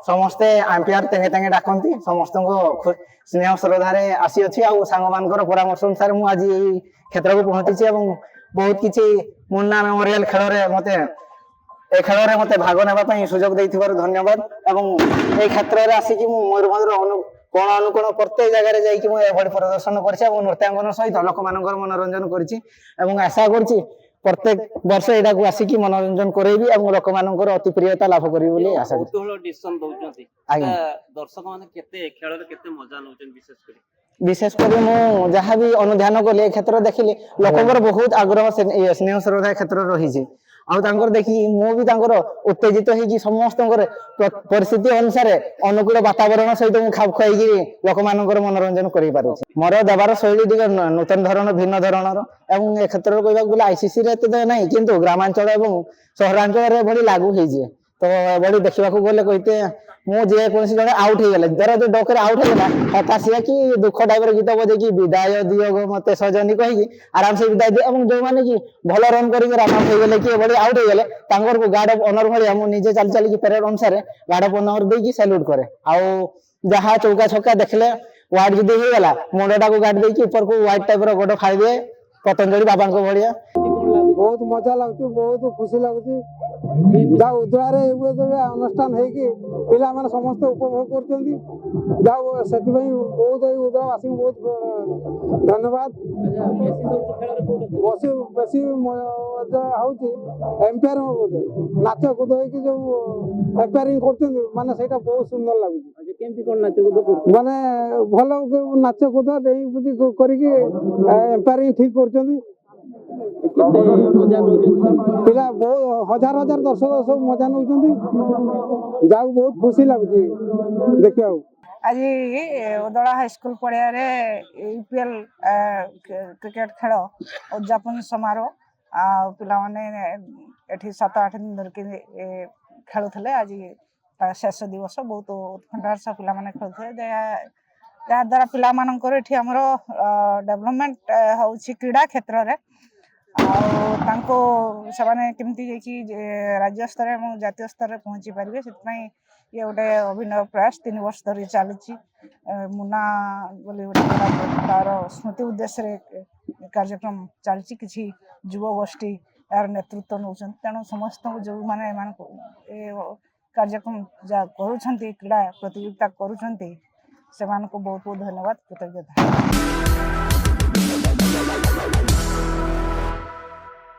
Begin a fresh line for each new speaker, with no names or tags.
ସମସ୍ତେ ଆମ୍ପାୟାର ତେଙ୍ଗେ ତେଙ୍ଗେ ଡାକନ୍ତି ସମସ୍ତଙ୍କୁ ସ୍ନେହ ଶ୍ରଦ୍ଧାରେ ଆସିଅଛି ଆଉ ସାଙ୍ଗମାନଙ୍କର ପରାମର୍ଶ ଅନୁସାରେ ମୁଁ ଆଜି ଏଇ କ୍ଷେତ୍ରକୁ ପହଞ୍ଚିଛି ଏବଂ ବହୁତ କିଛି ମୁନ୍ନା ମେମୋରିଆଲ ଖେଳରେ ମତେ ଭାଗ ନେବା ପାଇଁ ସୁଯୋଗ ଦେଇଥିବାରୁ ଧନ୍ୟବାଦ। ଏବଂ ଏଇ କ୍ଷେତ୍ରରେ ଆସିକି ମୁଁ ମୟୂରଭଞ୍ଜର କୋଣ ଅନୁକୋଣ ପ୍ରତ୍ୟେକ ଜାଗାରେ ଯାଇକି ମୁଁ ଏଭଳି ପ୍ରଦର୍ଶନ କରିଛି ଏବଂ ନୃତ୍ୟାଙ୍କନ ସହିତ ଲୋକମାନଙ୍କର ମନୋରଞ୍ଜନ କରିଛି ଏବଂ ଆଶା କରୁଛି ପ୍ରତ୍ୟେକ ବର୍ଷ ଏଇଟାକୁ ଆସିକି ମନୋରଞ୍ଜନ କରେଇବି ଏବଂ ଲୋକମାନଙ୍କର ଅତି ପ୍ରିୟତା ଲାଭ କରିବି ବୋଲି ଆଶା କରୁଛି।
ଆଜ୍ଞା, ଦର୍ଶକ ମାନେ କେତେ ଖେଳରେ କେତେ ମଜା ନଉଛନ୍ତି
ବିଶେଷ କରି ମୁଁ ଯାହା ବି ଅନୁଧ୍ୟାନ କଲି ଏ କ୍ଷେତ୍ର ଦେଖିଲି ଲୋକଙ୍କର ବହୁତ ଆଗ୍ରହ ସ୍ନେହ ଶ୍ରଦ୍ଧା କ୍ଷେତ୍ରରେ ରହିଛି ଆଉ ତାଙ୍କର ଦେଖିକି ମୁଁ ବି ତାଙ୍କର ଉତ୍ତେଜିତ ହେଇକି ସମସ୍ତଙ୍କର ପରିସ୍ଥିତି ଅନୁସାରେ ଅନୁକୂଳ ବାତାବରଣ ସହିତ ମୁଁ ଖାପ ଖୁଆଇକି ଲୋକମାନଙ୍କର ମନୋରଞ୍ଜନ କରିପାରୁଛି। ମୋର ଦେବାର ଶୈଳୀ ଟିକେ ନୂତନ ଧରଣ ଭିନ୍ନ ଧରଣର ଏବଂ ଏ କ୍ଷେତ୍ରରେ କହିବାକୁ ଗଲେ ଆଇସିସି ରେ ଏତେ ନାହିଁ କିନ୍ତୁ ଗ୍ରାମାଞ୍ଚଳ ଏବଂ ସହରାଞ୍ଚଳରେ ଏଭଳି ଲାଗୁ ହେଇଛି। ତ ଏଭଳି ଦେଖିବାକୁ ଗଲେ କହିତେ ମୁଁ ଯେକୌଣସି ଜଣେ ଆଉଟ୍ ହେଇଗଲେ ଧର ଯୋଉ ଡକରେ ଆଉଟ୍ ହେଇଗଲା ହତାଶିଆ କି ଦୁଃଖ ଟାଇପର ଗୀତ ବଜେଇକି ବିଦାୟ ଦିଅ ଗୋ ମତେ ସଜନୀ କହିକି ଆରାମସେ ବିଦାୟ ଦିଏ ଏବଂ ଯୋଉମାନେ କି ଭଲ ରନ୍ କରିକି ରନ୍ ଆଉଟ୍ ହେଇଗଲେ କି ଏଭଳି ଆଉଟ୍ ହେଇଗଲେ ତାଙ୍କର ଗାର୍ଡ ଅଫ୍ ଅନର ଭଳିଆ ମୁଁ ନିଜେ ଚାଲି ଚାଲିକି ପ୍ୟାରେଡ୍ ଅନୁସାରେ ଗାର୍ଡ ଅଫ୍ ଅନର ଦେଇକି ସାଲ୍ୟୁଟ୍ କରେ। ଆଉ ଯାହା ଚୌକା ଛକା ଦେଖିଲେ ୱାଇଡ୍ ଯଦି ହେଇଗଲା ମୁଣ୍ଡଟାକୁ ଗାଡ଼ି ଦେଇକି ଉପରକୁ ୱାଇଡ୍ ଟାଇପର ଗୋଡ଼ ଖାଇଦିଏ ପତଞ୍ଜଳି ବାବାଙ୍କ ଭଳିଆ।
ବହୁତ ମଜା ଲାଗୁଛି, ବହୁତ ଖୁସି ଲାଗୁଛି। ଯାହା ଉଦଳାରେ ଅନୁଷ୍ଠାନ ହେଇକି ପିଲାମାନେ ସମସ୍ତେ ଉପଭୋଗ କରୁଛନ୍ତି। ଯାଉ ସେଥିପାଇଁ ବହୁତ ଏଇ ଉଦଳବାସୀଙ୍କୁ ବହୁତ ଧନ୍ୟବାଦ। ବେଶୀ ମଜା ହଉଛି ଏମ୍ପାୟାର ନାଚ କୁଦ ହେଇକି ଯୋଉ ଏମ୍ପାୟାରିଂ କରୁଛନ୍ତି ମାନେ ସେଇଟା ବହୁତ ସୁନ୍ଦର ଲାଗୁଛି।
କେମିତି କଣ ନାଚ କୁଦ
ମାନେ ଭଲ ନାଚ କୁଦ ଡେଇଁ ବୁଦ୍ଧି କରିକି ଏମ୍ପାୟାରିଂ ଠିକ କରୁଛନ୍ତି। ପିଲା ବହୁତ ହଜାର ହଜାର ଦର୍ଶକ ସବୁ ମଜା ନଉଛନ୍ତି। ଯାହାକୁ ବହୁତ ଖୁସି ଲାଗୁଛି ଦେଖିବାକୁ।
ଆଜି ଉଦଳା ହାଇସ୍କୁଲ ପଡ଼ିଆରେ ୟୁପିଏଲ କ୍ରିକେଟ ଖେଳ ଉଦଯାପନ ସମାରୋହ ଆଉ ପିଲାମାନେ ଏଠି 7-8 ଦିନ ଧରିକି ଖେଳୁଥିଲେ। ଆଜି ଶେଷ ଦିବସ ବହୁତ ଉତ୍କଣ୍ଠାର ସହ ପିଲାମାନେ ଖେଳୁଥିଲେ ଯାହାଦ୍ୱାରା ପିଲାମାନଙ୍କର ଏଠି ଆମର ଡେଭଲପମେଣ୍ଟ ହେଉଛି କ୍ରୀଡ଼ା କ୍ଷେତ୍ରରେ ଆଉ ତାଙ୍କୁ ସେମାନେ କେମିତି ଯାଇକି ରାଜ୍ୟ ସ୍ତରରେ ଏବଂ ଜାତୀୟ ସ୍ତରରେ ପହଞ୍ଚି ପାରିବେ ସେଥିପାଇଁ ଇଏ ଗୋଟେ ଅଭିନବ ପ୍ରୟାସ 3 ବର୍ଷ ଧରି ଚାଲିଛି। ମୁନା ବୋଲି ଗୋଟେ ତାର ସ୍ମୃତି ଉଦ୍ଦେଶ୍ୟରେ କାର୍ଯ୍ୟକ୍ରମ ଚାଲିଛି। କିଛି ଯୁବଗୋଷ୍ଠୀ ଏହାର ନେତୃତ୍ୱ ନେଉଛନ୍ତି ତେଣୁ ସମସ୍ତଙ୍କୁ ଯେଉଁମାନେ ଏମାନଙ୍କୁ ଏ କାର୍ଯ୍ୟକ୍ରମ ଯାହା କରୁଛନ୍ତି କ୍ରୀଡ଼ା ପ୍ରତିଯୋଗିତା କରୁଛନ୍ତି ସେମାନଙ୍କୁ ବହୁତ ବହୁତ ଧନ୍ୟବାଦ କୃତଜ୍ଞତା।